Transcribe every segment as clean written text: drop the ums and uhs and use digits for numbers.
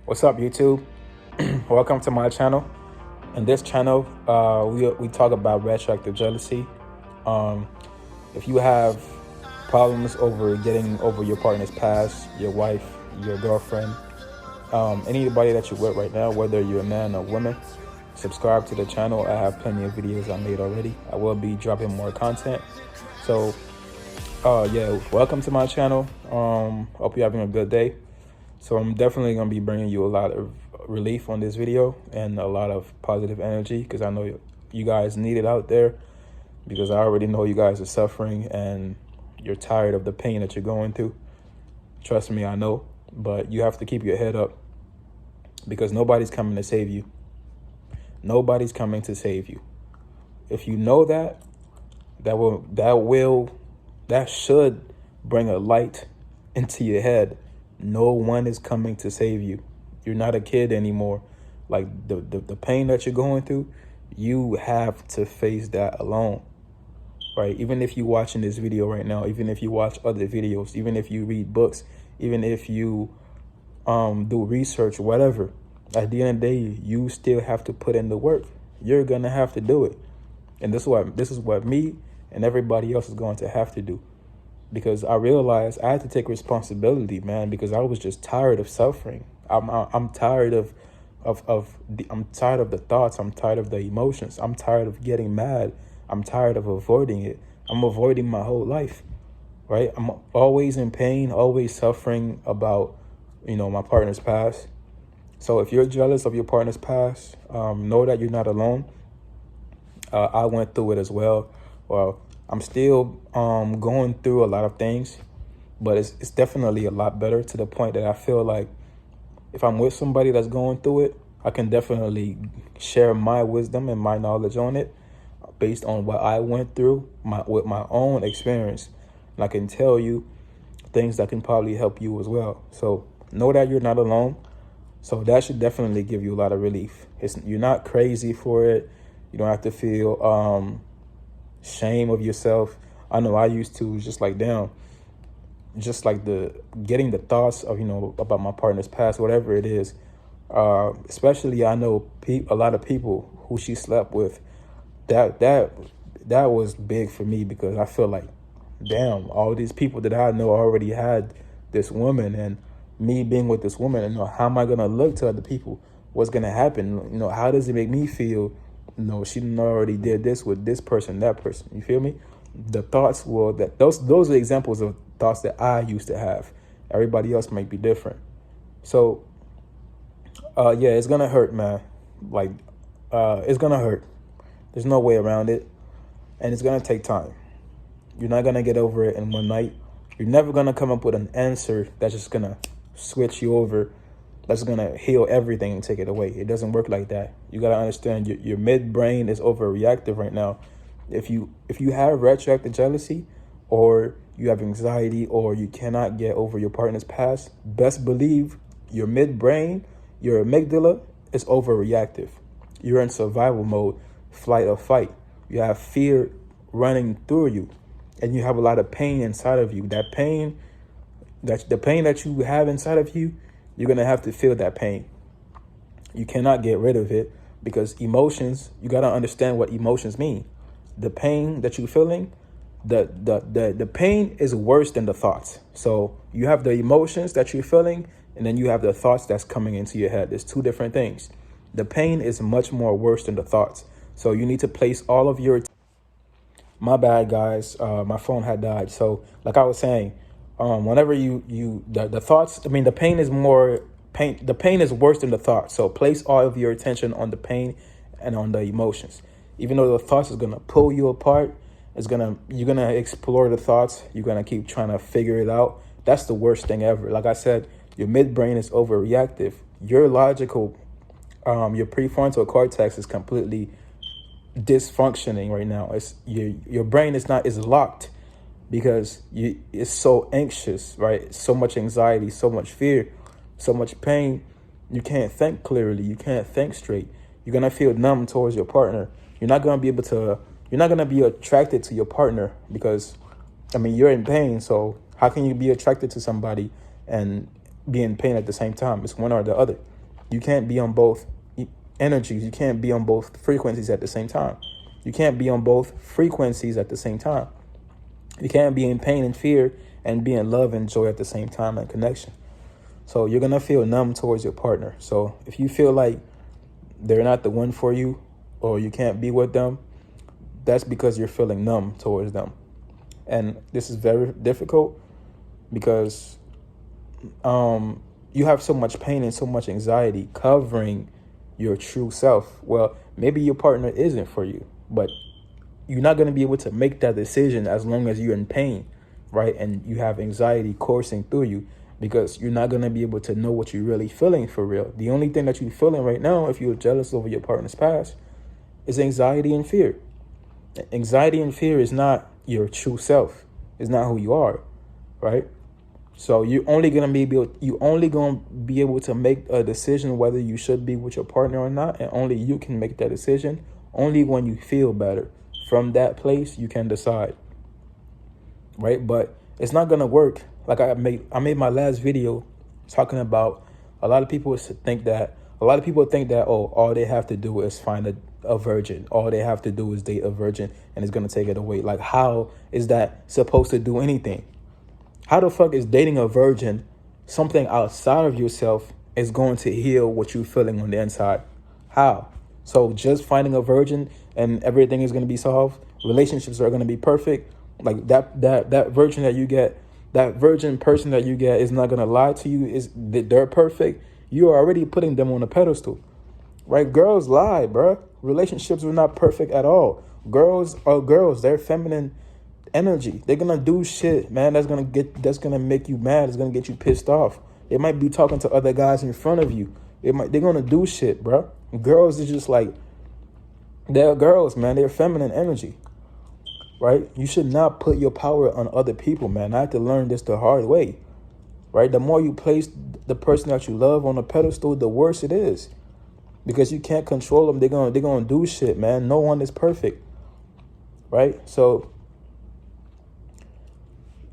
What's up, YouTube? Welcome to my channel. In this channel, we talk about retroactive jealousy. If you have problems getting over your partner's past, your wife, your girlfriend, anybody that you're with right now, whether you're a man or woman, subscribe to the channel. I have plenty of videos I made already. I will be dropping more content. So, yeah, welcome to my channel. Hope you're having a good day. So I'm definitely going to be bringing you a lot of relief on this video and a lot of positive energy, because I know you guys need it out there, because I already know you guys are suffering and you're tired of the pain that you're going through. Trust me, I know, but you have to keep your head up, because nobody's coming to save you. Nobody's coming to save you. If you know that, that should bring a light into your head. No one is coming to save you. You're not a kid anymore. Like the pain that you're going through, you have to face that alone, right? Even if you're watching this video right now, even if you watch other videos, even if you read books, even if you do research, whatever, at the end of the day, you still have to put in the work. You're gonna have to do it. And this is what me and everybody else is going to have to do. Because I realized I had to take responsibility, man, because I was just tired of suffering. I'm tired I'm tired of the thoughts. I'm tired of the emotions. I'm tired of getting mad. I'm tired of avoiding it. I'm avoiding my whole life, right? I'm always in pain, always suffering about, my partner's past. So if you're jealous of your partner's past, know that you're not alone. I went through it as well. Well, I'm still going through a lot of things, but it's definitely a lot better, to the point that I feel like if I'm with somebody that's going through it, I can definitely share my wisdom and my knowledge on it based on what I went through with my own experience. And I can tell you things that can probably help you as well. So know that you're not alone. So that should definitely give you a lot of relief. You're not crazy for it. You don't have to feel shame of yourself. I know I used to, just like, damn, just like getting the thoughts of, about my partner's past, whatever it is. Especially, I know a lot of people who she slept with. That was big for me, because I feel like, damn, all these people that I know already had this woman, and me being with this woman, and how am I gonna look to other people? What's gonna happen? How does it make me feel? She already did this with this person, that person. You feel me? The thoughts those are examples of thoughts that I used to have. Everybody else might be different. So, yeah, it's gonna hurt, man. Like, it's gonna hurt. There's no way around it, and it's gonna take time. You're not gonna get over it in one night. You're never gonna come up with an answer that's just gonna switch you over, that's gonna heal everything and take it away. It doesn't work like that. You gotta understand your midbrain is overreactive right now. If you have retroactive jealousy, or you have anxiety, or you cannot get over your partner's past, best believe your midbrain, your amygdala, is overreactive. You're in survival mode, flight or fight. You have fear running through you, and you have a lot of pain inside of you. The pain that you have inside of you, you're going to have to feel that pain. You cannot get rid of it, because emotions, you got to understand what emotions mean. The pain that you're feeling, the pain is worse than the thoughts. So you have the emotions that you're feeling, and then you have the thoughts that's coming into your head. There's two different things. The pain is much more worse than the thoughts. So you need to place all of your... My bad, guys. My phone had died. So like I was saying, whenever the thoughts, the pain is the pain is worse than the thoughts. So place all of your attention on the pain and on the emotions. Even though the thoughts is gonna pull you apart, you're gonna explore the thoughts. You're gonna keep trying to figure it out. That's the worst thing ever. Like I said, your midbrain is overreactive. Your logical, your prefrontal cortex is completely dysfunctioning right now. Your brain is locked, because it's so anxious, right? So much anxiety, so much fear, so much pain. You can't think clearly. You can't think straight. You're going to feel numb towards your partner. You're not going to be attracted to your partner, because, you're in pain. So how can you be attracted to somebody and be in pain at the same time? It's one or the other. You can't be on both energies. You can't be on both frequencies at the same time. You can't be on both frequencies at the same time. You can't be in pain and fear and be in love and joy at the same time and connection. So you're going to feel numb towards your partner. So if you feel like they're not the one for you or you can't be with them, that's because you're feeling numb towards them. And this is very difficult because you have so much pain and so much anxiety covering your true self. Well, maybe your partner isn't for you, but you're not going to be able to make that decision as long as you're in pain, right? And you have anxiety coursing through you because you're not going to be able to know what you're really feeling for real. The only thing that you're feeling right now, if you're jealous over your partner's past, is anxiety and fear. Anxiety and fear is not your true self. It's not who you are, right? So you're only gonna be able to make a decision whether you should be with your partner or not, and only you can make that decision. Only when you feel better from that place you can decide, right? But it's not gonna work. Like I made my last video talking about a lot of people think that oh, all they have to do is find a virgin. All they have to do is date a virgin and it's gonna take it away. Like, how is that supposed to do anything? How the fuck is dating a virgin something outside of yourself is going to heal what you're feeling on the inside? How? So just finding a virgin and everything is going to be solved? Relationships are going to be perfect? Like that virgin that you get, that virgin person that you get is not going to lie to you? Is they're perfect? You are already putting them on a pedestal, right? Girls lie, bruh. Relationships are not perfect at all. Girls are girls. They're feminine energy. They're gonna do shit, man, that's gonna make you mad. It's gonna get you pissed off. They might be talking to other guys in front of you. They're gonna do shit, bro. Girls is just like, they're girls, man. They're feminine energy, right? You should not put your power on other people, man. I had to learn this the hard way, right? The more you place the person that you love on a pedestal, the worse it is, because you can't control them. They're gonna do shit, man. No one is perfect, right? So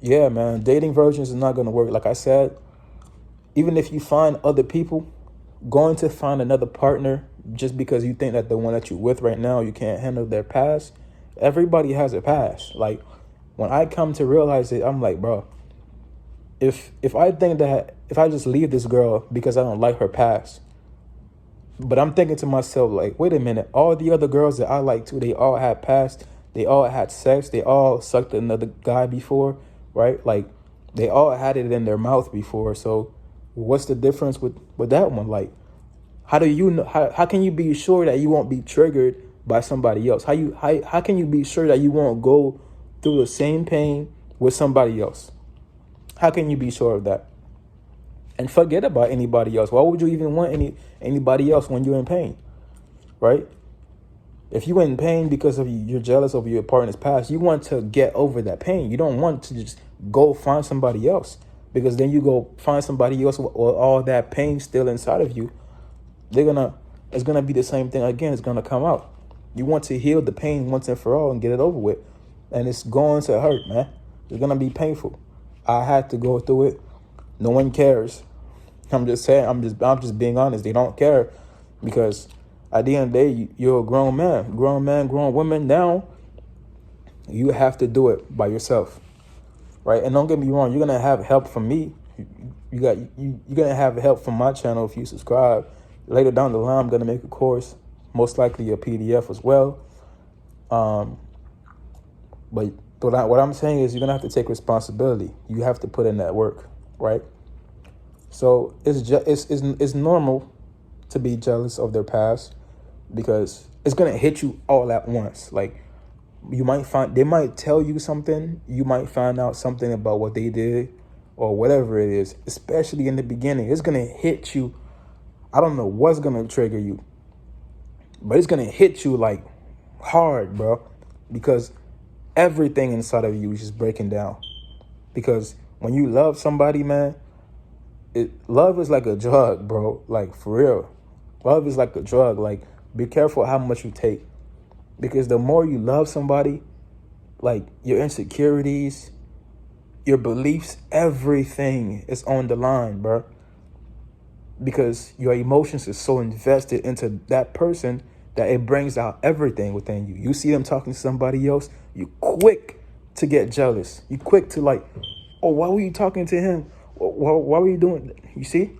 yeah, man, dating virgins is not going to work. Like I said, even if you find other people, going to find another partner just because you think that the one that you're with right now, you can't handle their past. Everybody has a past. Like, when I come to realize it, I'm like, bro, if I think that if I just leave this girl because I don't like her past, but I'm thinking to myself, like, wait a minute, all the other girls that I like too, they all had past, they all had sex, they all sucked another guy before, right? Like, they all had it in their mouth before. So what's the difference with that one? Like, how do you know, how can you be sure that you won't be triggered by somebody else? How can you be sure that you won't go through the same pain with somebody else? How can you be sure of that? And forget about anybody else. Why would you even want anybody else when you're in pain, right? If you're in pain because of you're jealous of your partner's past, you want to get over that pain. You don't want to just go find somebody else, because then you go find somebody else with all that pain still inside of you. It's gonna be the same thing again. It's gonna come out. You want to heal the pain once and for all and get it over with, and it's going to hurt, man. It's gonna be painful. I had to go through it. No one cares. I'm just saying. I'm just being honest. They don't care, because at the end of the day, you're a grown man, grown woman. Now you have to do it by yourself, right? And don't get me wrong, you're gonna have help from me. You're gonna have help from my channel if you subscribe. Later down the line, I'm gonna make a course, most likely a PDF as well. But what I'm saying is, you're gonna have to take responsibility. You have to put in that work, right? So it's normal to be jealous of their past, because it's gonna hit you all at once. Like, they might tell you something, you might find out something about what they did or whatever it is, especially in the beginning. It's gonna hit you. I don't know what's gonna trigger you, but it's gonna hit you like hard, bro, because everything inside of you is just breaking down. Because when you love somebody, man, love is like a drug, bro. Like, for real. Love is like a drug. Like, be careful how much you take, because the more you love somebody, like, your insecurities, your beliefs, everything is on the line, bro. because your emotions is so invested into that person that it brings out everything within you. You see them talking to somebody else, you quick to get jealous. You quick to like, oh, why were you talking to him? Why were you doing that? You see?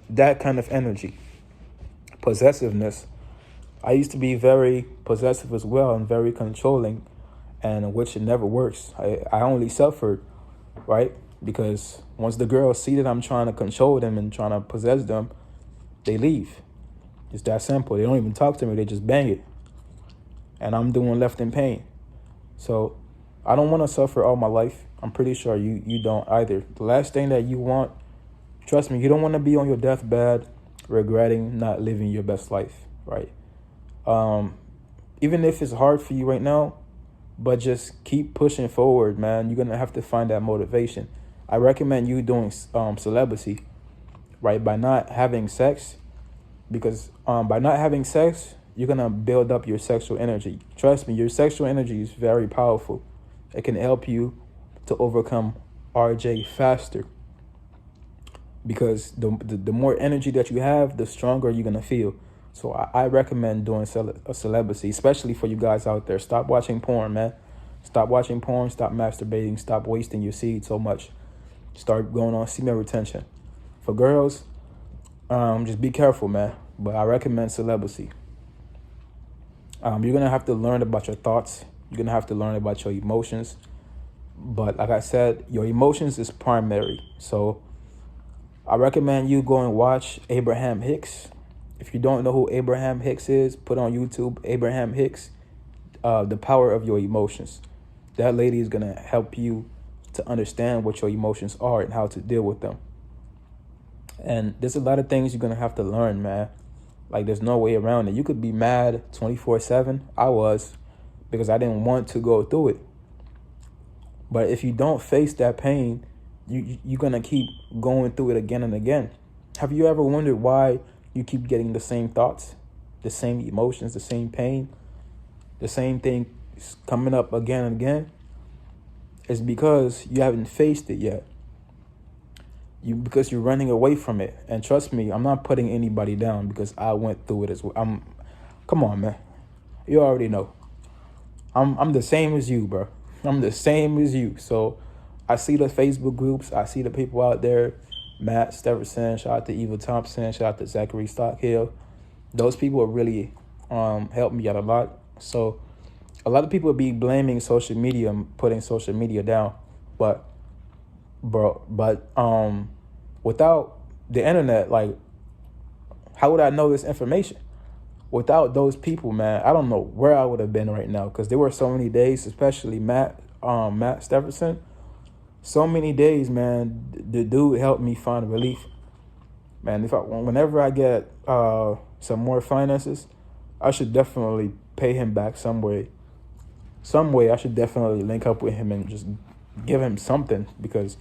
That kind of energy. Possessiveness. I used to be very possessive as well and very controlling, and which it never works. I only suffered, right? Because once the girls see that I'm trying to control them and trying to possess them, they leave. It's that simple. They don't even talk to me. They just bang it. And I'm doing left in pain. So I don't want to suffer all my life. I'm pretty sure you don't either. The last thing that you want, trust me, you don't want to be on your deathbed regretting not living your best life, right? Even if it's hard for you right now, but just keep pushing forward, man. You're going to have to find that motivation. I recommend you doing celibacy, right? By not having sex, because by not having sex, you're going to build up your sexual energy. Trust me, your sexual energy is very powerful. It can help you to overcome RJ faster, because the more energy that you have, the stronger you're going to feel. So I recommend doing a celibacy, especially for you guys out there. Stop watching porn, man. Stop watching porn. Stop masturbating. Stop wasting your seed so much. Start going on semen retention. For girls, just be careful, man. But I recommend celibacy. You're going to have to learn about your thoughts. You're going to have to learn about your emotions. But like I said, your emotions is primary. So I recommend you go and watch Abraham Hicks. If you don't know who Abraham Hicks is, put on YouTube Abraham Hicks, The Power of Your Emotions. That lady is going to help you to understand what your emotions are and how to deal with them. And there's a lot of things you're going to have to learn, man. Like, there's no way around it. You could be mad 24/7. I was, because I didn't want to go through it. But if you don't face that pain, you're going to keep going through it again and again. Have you ever wondered why you keep getting the same thoughts, the same emotions, the same pain, the same thing coming up again and again? It's because you haven't faced it yet. Because you're running away from it. And trust me, I'm not putting anybody down, because I went through it as well. Come on, man. You already know. I'm the same as you, bro. I'm the same as you. So I see the Facebook groups. I see the people out there. Matt Steverson, shout out to Eva Thompson, shout out to Zachary Stockhill. Those people have really helped me out a lot. So a lot of people be blaming social media and putting social media down. But without the internet, like, how would I know this information? Without those people, man, I don't know where I would have been right now, because there were so many days, especially Matt Steverson. So many days, man, the dude helped me find relief. Man, whenever I get some more finances, I should definitely pay him back some way. Some way I should definitely link up with him and just give him something, because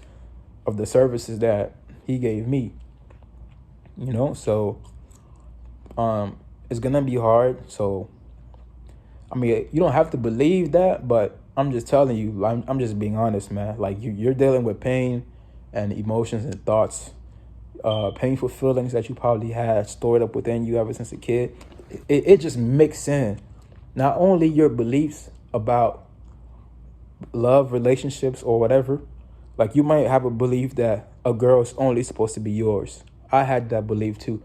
of the services that he gave me. You know, so it's gonna be hard. So I mean, you don't have to believe that, but I'm just telling you, I'm just being honest, man. Like, you're dealing with pain and emotions and thoughts, painful feelings that you probably had stored up within you ever since a kid. It just mixes in not only your beliefs about love, relationships, or whatever. Like, you might have a belief that a girl is only supposed to be yours. I had that belief too.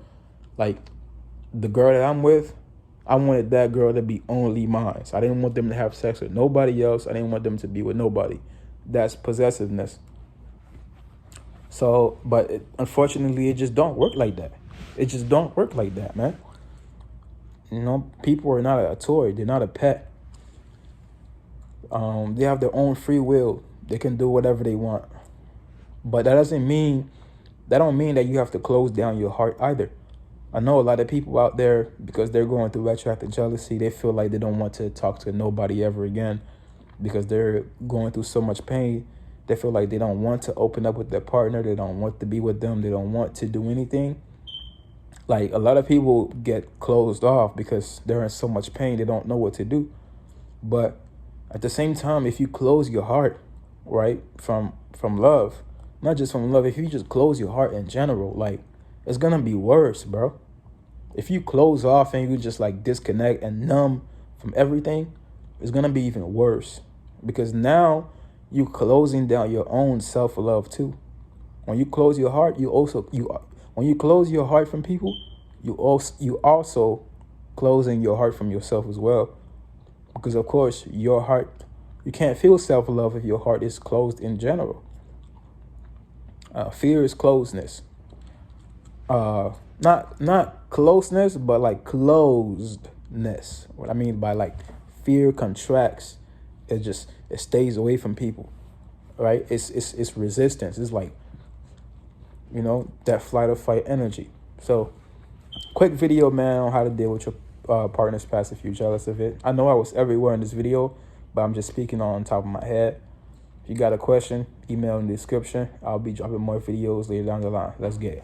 Like, the girl that I'm with, I wanted that girl to be only mine. So I didn't want them to have sex with nobody else. I didn't want them to be with nobody. That's possessiveness. So, but unfortunately, it just don't work like that. It just don't work like that, man. You know, people are not a toy. They're not a pet. They have their own free will. They can do whatever they want. But that don't mean that you have to close down your heart either. I know a lot of people out there, because they're going through retroactive jealousy, they feel like they don't want to talk to nobody ever again, because they're going through so much pain. They feel like they don't want to open up with their partner. They don't want to be with them. They don't want to do anything. Like, a lot of people get closed off because they're in so much pain. They don't know what to do. But at the same time, if you close your heart, right, from love, not just from love, if you just close your heart in general, like, it's gonna be worse, bro. If you close off and you just like disconnect and numb from everything, it's gonna be even worse, because now you closing down your own self-love too. When you close your heart, when you close your heart from people, you also closing your heart from yourself as well. Because of course, your heart, you can't feel self-love if your heart is closed in general. Fear is closeness. Not closeness, but like closedness. What I mean by like fear contracts. It stays away from people, right? It's resistance. It's like, that flight or fight energy. So, quick video, man, on how to deal with your partner's past if you're jealous of it. I know I was everywhere in this video, but I'm just speaking on top of my head. If you got a question, email in the description. I'll be dropping more videos later down the line. Let's get it.